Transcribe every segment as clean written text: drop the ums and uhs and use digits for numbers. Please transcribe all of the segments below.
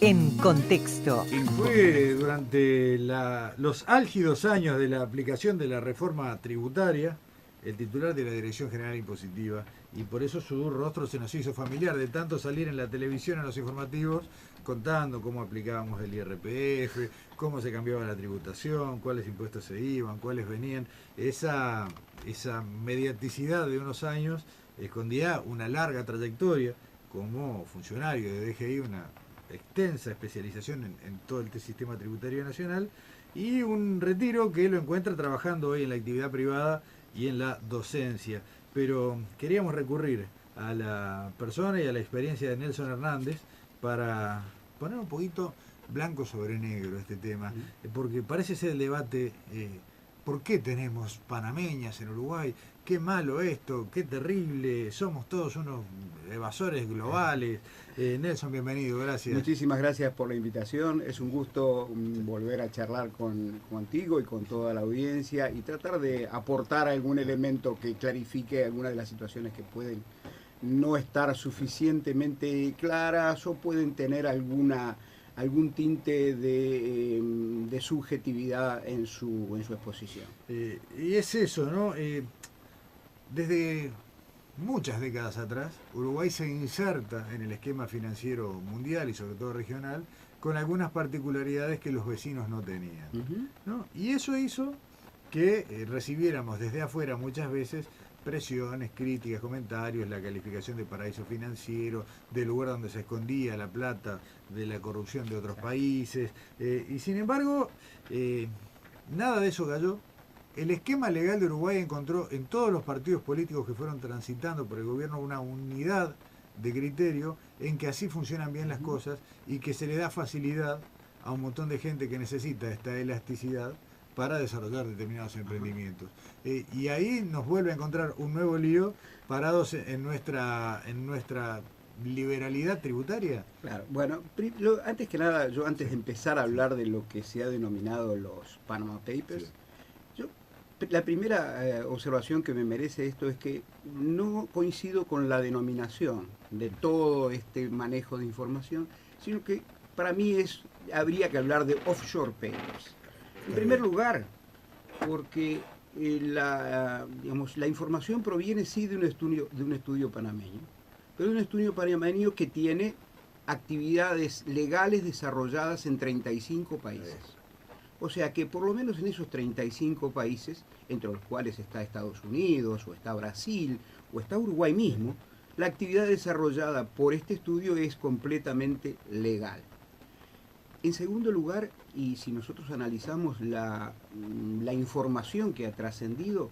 En Contexto. Y fue durante los álgidos años de la aplicación de la reforma tributaria el titular de la Dirección General Impositiva, y por eso su rostro se nos hizo familiar de tanto salir en la televisión, en los informativos, contando cómo aplicábamos el IRPF, cómo se cambiaba la tributación, cuáles impuestos se iban, cuáles venían. Esa mediaticidad de unos años escondía una larga trayectoria como funcionario de DGI, una extensa especialización en todo el sistema tributario nacional, y un retiro que lo encuentra trabajando hoy en la actividad privada y en la docencia. Pero queríamos recurrir a la persona y a la experiencia de Nelson Hernández para poner un poquito blanco sobre negro este tema, porque parece ser el debate, ¿por qué tenemos panameñas en Uruguay? Qué malo esto, qué terrible, somos todos unos evasores globales. Nelson, bienvenido, gracias. Muchísimas gracias por la invitación, es un gusto volver a charlar contigo y con toda la audiencia y tratar de aportar algún elemento que clarifique algunas de las situaciones que pueden no estar suficientemente claras o pueden tener algún tinte de subjetividad en su exposición. Y es eso, ¿no? Desde muchas décadas atrás, Uruguay se inserta en el esquema financiero mundial y sobre todo regional con algunas particularidades que los vecinos no tenían, ¿no? Y eso hizo que recibiéramos desde afuera muchas veces presiones, críticas, comentarios, la calificación de paraíso financiero, del lugar donde se escondía la plata de la corrupción de otros países, y sin embargo, nada de eso cayó. El esquema legal de Uruguay encontró en todos los partidos políticos que fueron transitando por el gobierno una unidad de criterio en que así funcionan bien las cosas y que se le da facilidad a un montón de gente que necesita esta elasticidad para desarrollar determinados emprendimientos. Y ahí nos vuelve a encontrar un nuevo lío parados en nuestra liberalidad tributaria. Claro, bueno, antes que nada, antes de empezar a hablar de lo que se ha denominado los Panama Papers, la primera observación que me merece esto es que no coincido con la denominación de todo este manejo de información, sino que para mí habría que hablar de offshore papers. En primer lugar, porque la información proviene sí de un estudio panameño, pero de un estudio panameño que tiene actividades legales desarrolladas en 35 países. O sea que por lo menos en esos 35 países, entre los cuales está Estados Unidos, o está Brasil, o está Uruguay mismo, la actividad desarrollada por este estudio es completamente legal. En segundo lugar, y si nosotros analizamos la información que ha trascendido,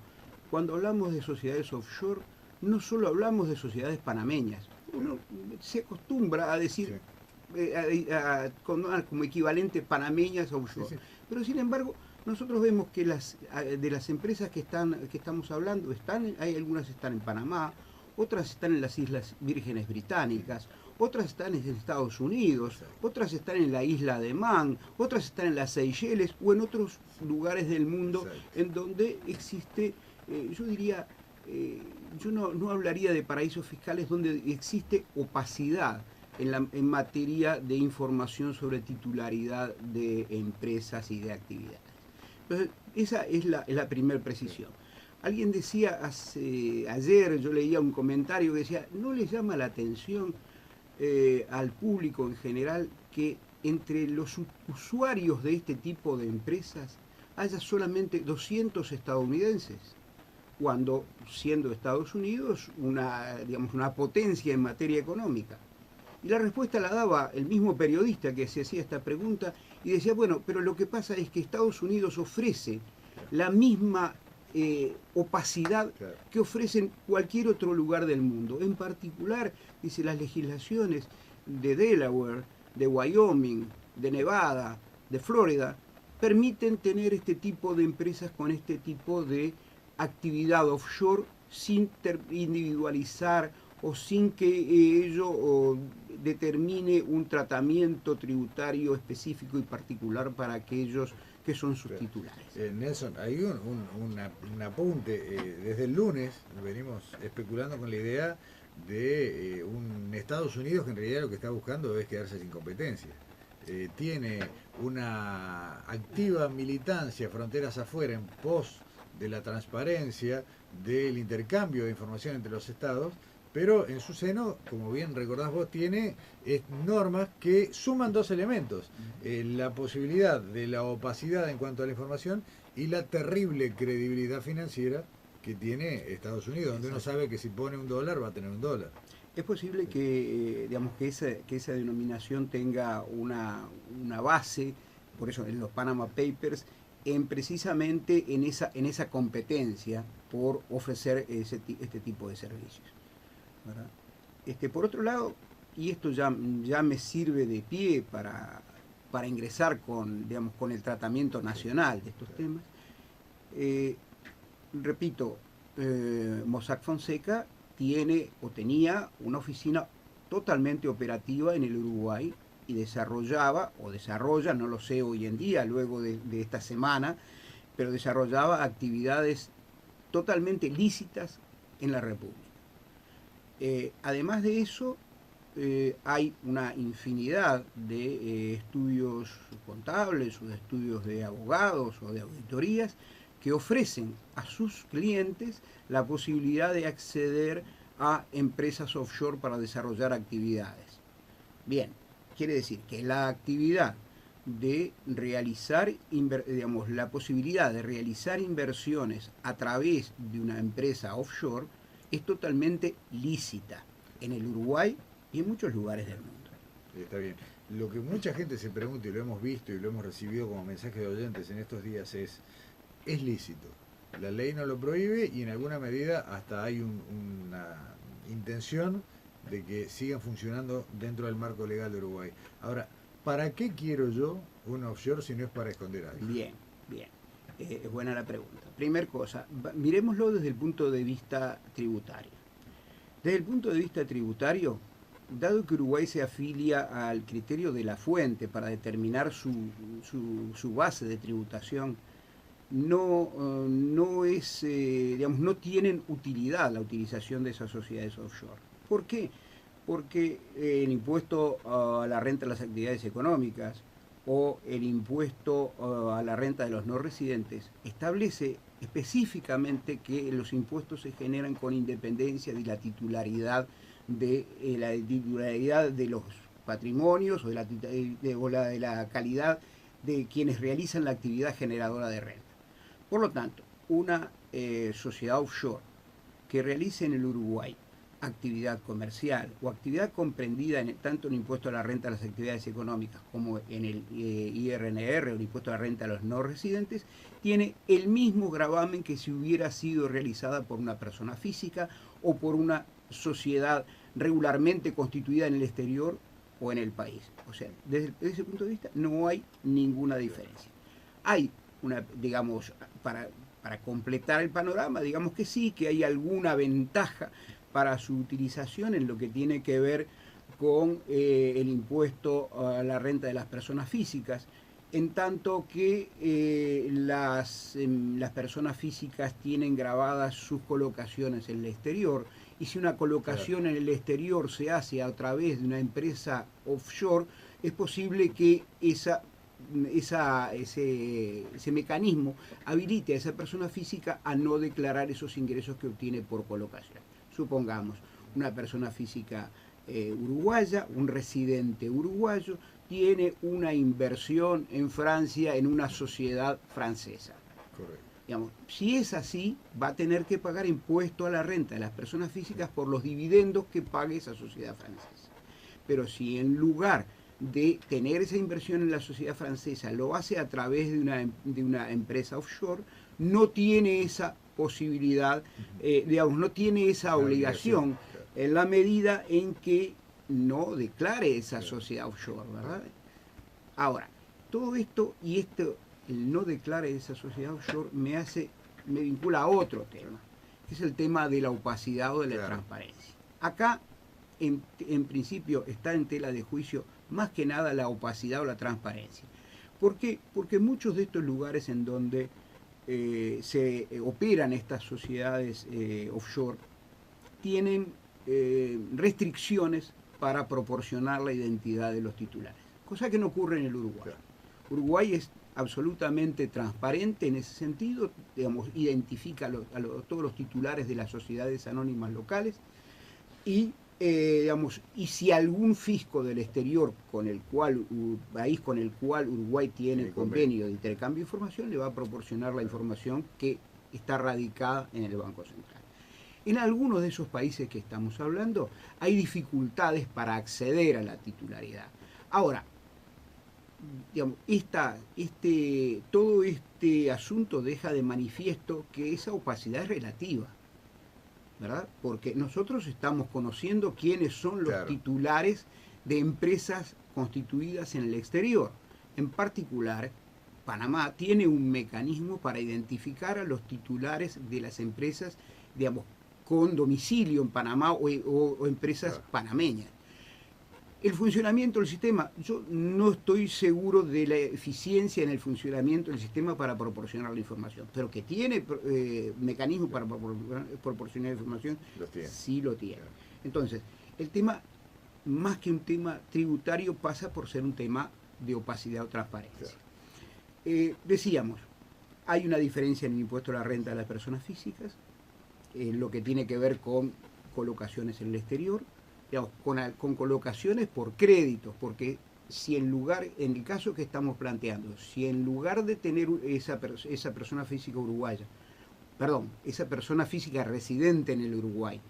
cuando hablamos de sociedades offshore, no solo hablamos de sociedades panameñas. Uno se acostumbra a decir como equivalente panameñas offshore. Sí, sí. Pero sin embargo, nosotros vemos que de las empresas que estamos hablando, hay algunas están en Panamá, otras están en las Islas Vírgenes Británicas, otras están en Estados Unidos, otras están en la isla de Man, otras están en las Seychelles o en otros lugares del mundo en donde existe, yo diría, yo no hablaría de paraísos fiscales donde existe opacidad en materia de información sobre titularidad de empresas y de actividades. Entonces, esa es la primera precisión. Alguien decía ayer, yo leía un comentario que decía, ¿no les llama la atención al público en general que entre los usuarios de este tipo de empresas haya solamente 200 estadounidenses? Cuando, siendo Estados Unidos una potencia en materia económica. Y la respuesta la daba el mismo periodista que se hacía esta pregunta y decía, bueno, pero lo que pasa es que Estados Unidos ofrece la misma opacidad que ofrecen cualquier otro lugar del mundo. En particular, dice, las legislaciones de Delaware, de Wyoming, de Nevada, de Florida, permiten tener este tipo de empresas con este tipo de actividad offshore sin individualizar o sin que ello determine un tratamiento tributario específico y particular para aquellos que son sus titulares. Nelson, hay un apunte. Desde el lunes venimos especulando con la idea de un Estados Unidos que en realidad lo que está buscando es quedarse sin competencia. tiene una activa militancia fronteras afuera en pos de la transparencia, del intercambio de información entre los estados, pero en su seno, como bien recordás vos, tiene normas que suman dos elementos: la posibilidad de la opacidad en cuanto a la información y la terrible credibilidad financiera que tiene Estados Unidos, donde uno sabe que si pone $1 va a tener $1. Es posible que, digamos, que esa denominación tenga una base, por eso en los Panama Papers, precisamente en esa competencia por ofrecer este tipo de servicios, ¿verdad? Por otro lado, y esto ya me sirve de pie para ingresar digamos, con el tratamiento nacional de estos temas, repito, Mossack Fonseca tiene o tenía una oficina totalmente operativa en el Uruguay y desarrolla, no lo sé hoy en día, luego de esta semana, pero desarrollaba actividades totalmente lícitas en la República. Además de eso, hay una infinidad de estudios contables o de estudios de abogados o de auditorías que ofrecen a sus clientes la posibilidad de acceder a empresas offshore para desarrollar actividades. Bien, quiere decir que la actividad de realizar, digamos, la posibilidad de realizar inversiones a través de una empresa offshore es totalmente lícita en el Uruguay y en muchos lugares del mundo. Está bien. Lo que mucha gente se pregunta, y lo hemos visto y lo hemos recibido como mensaje de oyentes en estos días, es lícito. La ley no lo prohíbe y en alguna medida hasta hay una intención de que sigan funcionando dentro del marco legal de Uruguay. Ahora, ¿para qué quiero yo un offshore si no es para esconder algo? Bien. Es buena la pregunta. Primer cosa, miremoslo desde el punto de vista tributario. Desde el punto de vista tributario, dado que Uruguay se afilia al criterio de la fuente para determinar su base de tributación, no tienen utilidad la utilización de esas sociedades offshore. ¿Por qué? Porque el impuesto a la renta de las actividades económicas o el impuesto a la renta de los no residentes establece específicamente que los impuestos se generan con independencia de la titularidad de los patrimonios o de la calidad de quienes realizan la actividad generadora de renta. Por lo tanto, una sociedad offshore que realice en el Uruguay actividad comercial o actividad comprendida tanto en el impuesto a la renta a las actividades económicas como en el IRNR o el impuesto a la renta a los no residentes, tiene el mismo gravamen que si hubiera sido realizada por una persona física o por una sociedad regularmente constituida en el exterior o en el país. O sea, desde ese punto de vista no hay ninguna diferencia. Hay digamos, para completar el panorama, digamos que sí, que hay alguna ventaja para su utilización en lo que tiene que ver con el impuesto a la renta de las personas físicas, en tanto que las personas físicas tienen grabadas sus colocaciones en el exterior, y si una colocación en el exterior se hace a través de una empresa offshore, es posible que ese mecanismo habilite a esa persona física a no declarar esos ingresos que obtiene por colocación. Supongamos, una persona física uruguaya, un residente uruguayo, tiene una inversión en Francia en una sociedad francesa. Correcto. Digamos, si es así, va a tener que pagar impuesto a la renta de las personas físicas por los dividendos que pague esa sociedad francesa. Pero si en lugar de tener esa inversión en la sociedad francesa lo hace a través de una empresa offshore, no tiene esa posibilidad, digamos, no tiene esa obligación en la medida en que no declare esa sociedad offshore, ¿verdad? Ahora, todo esto el no declare esa sociedad offshore me vincula a otro tema, que es el tema de la opacidad o de la transparencia. Acá, en principio, está en tela de juicio más que nada la opacidad o la transparencia. ¿Por qué? Porque muchos de estos lugares en donde se operan estas sociedades offshore tienen restricciones para proporcionar la identidad de los titulares. cosa que no ocurre en el Uruguay. Claro. Uruguay es absolutamente transparente en ese sentido, digamos, identifica todos los titulares de las sociedades anónimas locales y, digamos, y si algún fisco del exterior país con el cual Uruguay tiene convenio de intercambio de información, le va a proporcionar la información que está radicada en el Banco Central. En algunos de esos países que estamos hablando hay dificultades para acceder a la titularidad. Ahora, digamos, todo este asunto deja de manifiesto que esa opacidad es relativa, ¿verdad? Porque nosotros estamos conociendo quiénes son los titulares de empresas constituidas en el exterior. En particular, Panamá tiene un mecanismo para identificar a los titulares de las empresas, digamos, con domicilio en Panamá o empresas panameñas. El funcionamiento del sistema, yo no estoy seguro de la eficiencia en el funcionamiento del sistema para proporcionar la información, pero que tiene mecanismos para proporcionar información, sí lo tiene. Entonces, el tema, más que un tema tributario, pasa por ser un tema de opacidad o transparencia. Decíamos, hay una diferencia en el impuesto a la renta de las personas físicas, lo que tiene que ver con colocaciones en el exterior, digamos, con colocaciones por créditos, porque si en el caso que estamos planteando, si en lugar de tener esa persona física uruguaya, esa persona física residente en el Uruguay,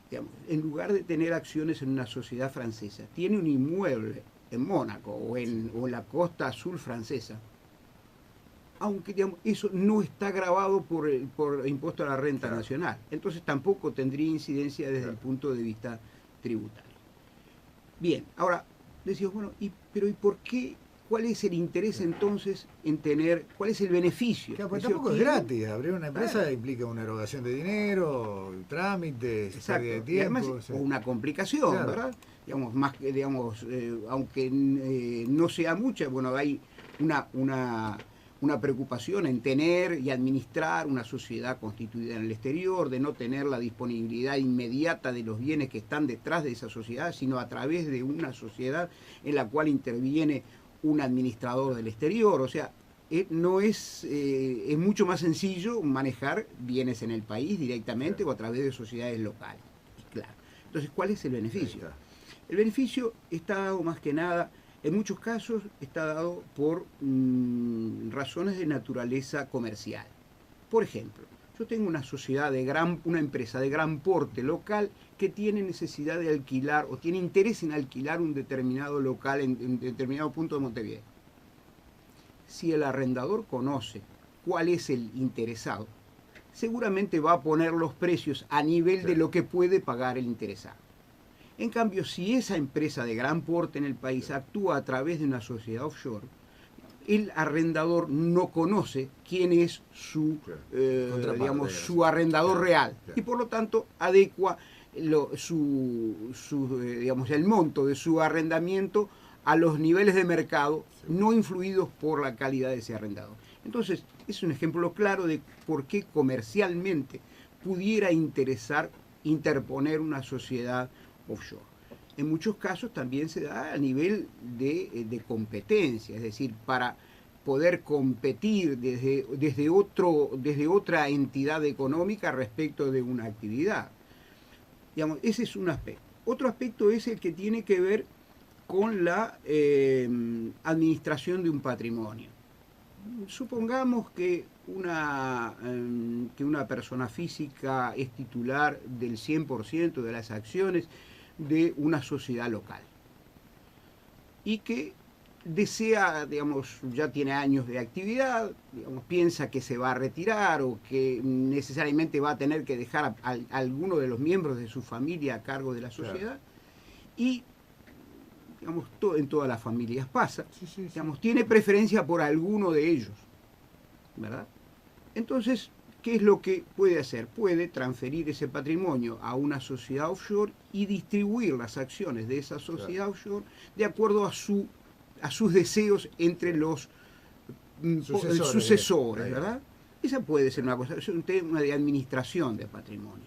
digamos, en lugar de tener acciones en una sociedad francesa, tiene un inmueble en Mónaco o en la costa azul francesa, aunque, digamos, eso no está grabado por impuesto a la renta nacional, entonces tampoco tendría incidencia desde el punto de vista tributario. Bien, ahora decimos, bueno, pero ¿y por qué? ¿Cuál es el interés entonces en tener, cuál es el beneficio? Claro, pues tampoco es gratis, abrir una empresa implica una erogación de dinero, trámites, pérdida de tiempo. Además, o una complicación, ¿verdad? Digamos, más que, digamos, aunque no sea mucha, bueno, hay una preocupación en tener y administrar una sociedad constituida en el exterior, de no tener la disponibilidad inmediata de los bienes que están detrás de esa sociedad, sino a través de una sociedad en la cual interviene un administrador del exterior. O sea, es mucho más sencillo manejar bienes en el país directamente o a través de sociedades locales. Claro. Entonces, ¿cuál es el beneficio? El beneficio está dado más que nada, en muchos casos está dado por razones de naturaleza comercial. Por ejemplo, yo tengo una empresa de gran porte local que tiene necesidad de alquilar o tiene interés en alquilar un determinado local en determinado punto de Montevideo. Si el arrendador conoce cuál es el interesado, seguramente va a poner los precios a nivel de lo que puede pagar el interesado. En cambio, si esa empresa de gran porte en el país actúa a través de una sociedad offshore, el arrendador no conoce quién es su arrendador real y por lo tanto adecua el monto de su arrendamiento a los niveles de mercado no influidos por la calidad de ese arrendador. Entonces, es un ejemplo claro de por qué comercialmente pudiera interesar interponer una sociedad offshore. En muchos casos también se da a nivel de competencia, es decir, para poder competir desde otra entidad económica respecto de una actividad. Digamos, ese es un aspecto. Otro aspecto es el que tiene que ver con la administración de un patrimonio. Supongamos que una persona física es titular del 100% de las acciones de una sociedad local y que desea, digamos, ya tiene años de actividad, digamos, piensa que se va a retirar o que necesariamente va a tener que dejar a alguno de los miembros de su familia a cargo de la sociedad, y digamos, en todas las familias pasa, digamos, tiene preferencia por alguno de ellos, ¿verdad? Entonces, ¿qué es lo que puede hacer? Puede transferir ese patrimonio a una sociedad offshore y distribuir las acciones de esa sociedad offshore de acuerdo a sus deseos entre los sucesores, ¿verdad? Esa puede ser una cosa, es un tema de administración de patrimonio.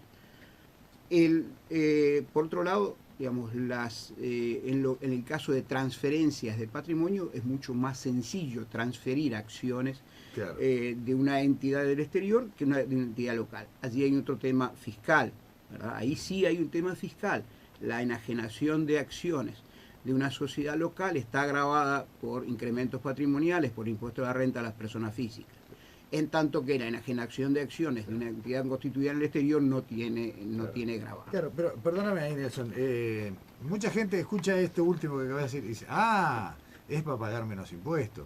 Por otro lado, digamos, en el caso de transferencias de patrimonio es mucho más sencillo transferir acciones Claro. De una entidad del exterior que de una entidad local. Allí hay otro tema fiscal, ¿verdad? Ahí sí hay un tema fiscal. La enajenación de acciones de una sociedad local está agravada por incrementos patrimoniales, por impuesto a la renta a las personas físicas. En tanto que la enajenación de acciones de una entidad constituida en el exterior no tiene gravamen. Claro, pero perdóname ahí, Nelson. Mucha gente escucha esto último que acabas de decir y dice, ah, es para pagar menos impuestos.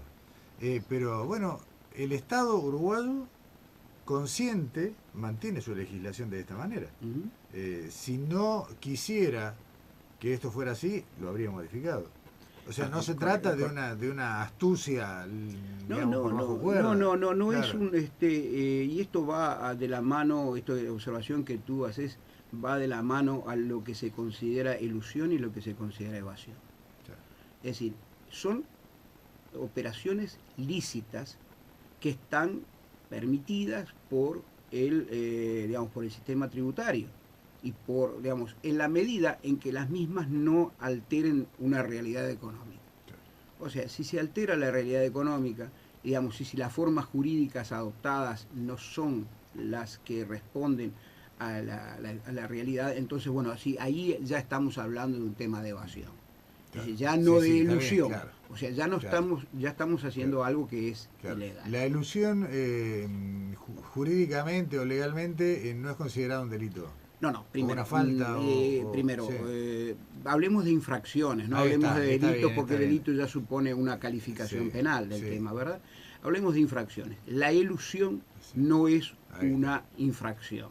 Pero bueno, el Estado uruguayo consciente mantiene su legislación de esta manera. Si no quisiera que esto fuera así, lo habría modificado. O sea, no se trata de una astucia, digamos, por bajo cuerda. No Claro. es un y esto va de la mano, esto de observación que tú haces va de la mano a lo que se considera ilusión y lo que se considera evasión. Claro. Es decir, son operaciones lícitas que están permitidas por por el sistema tributario y por, digamos, en la medida en que las mismas no alteren una realidad económica. O sea, si se altera la realidad económica, digamos, si las formas jurídicas adoptadas no son las que responden a la realidad, entonces, bueno, así, ahí ya estamos hablando de un tema de evasión. Claro. Ya no de ilusión. Bien, claro. O sea, ya no estamos haciendo algo que es ilegal. La ilusión jurídicamente o legalmente no es considerada un delito. No, primero, una falta primero hablemos de infracciones, no hablemos de delitos, porque el delito ya supone una calificación penal del tema, ¿verdad? Hablemos de infracciones. La ilusión no es una infracción.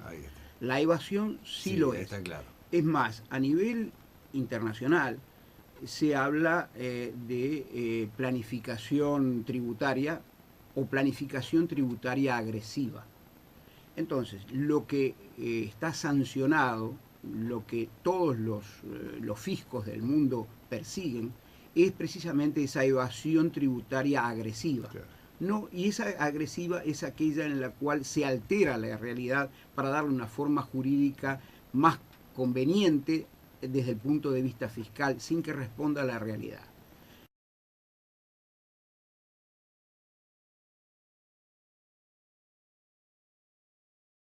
La evasión sí lo es. Está claro. Es más, a nivel internacional se habla de planificación tributaria o planificación tributaria agresiva. Entonces, lo que está sancionado, lo que todos los fiscos del mundo persiguen, es precisamente esa evasión tributaria agresiva. Claro. No, y esa agresiva es aquella en la cual se altera la realidad para darle una forma jurídica más conveniente desde el punto de vista fiscal, sin que responda a la realidad.